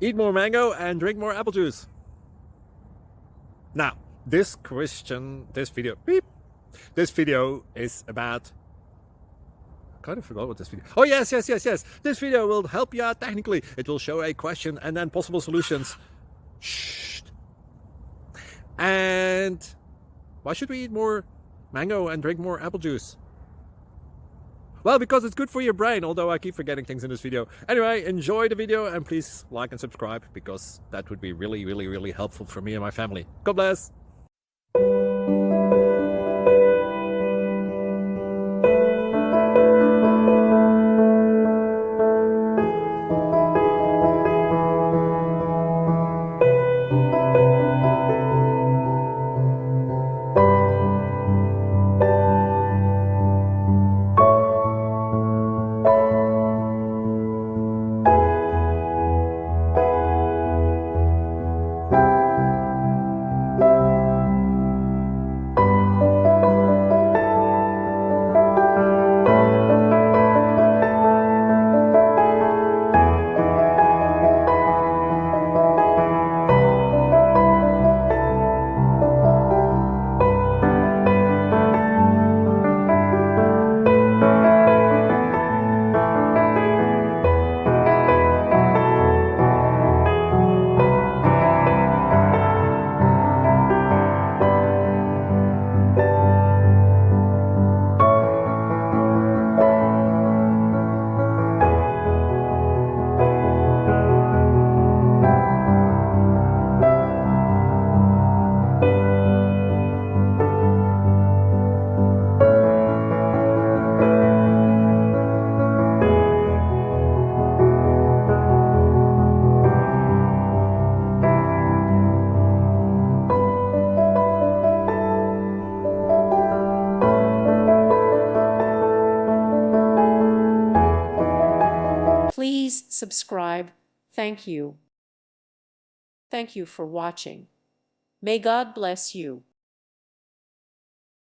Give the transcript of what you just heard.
eat more mango and drink more apple juice. Now, this video is about, I kind of forgot what this video. Oh, yes. This video will help you out technically. It will show a question and then possible solutions. Shh. And why should we eat more mango and drink more apple juice? Well, because it's good for your brain, although I keep forgetting things in this video. Anyway, enjoy the video and please like and subscribe, because that would be really helpful for me and my family. God bless! Please subscribe. Thank you. Thank you for watching. May God bless you.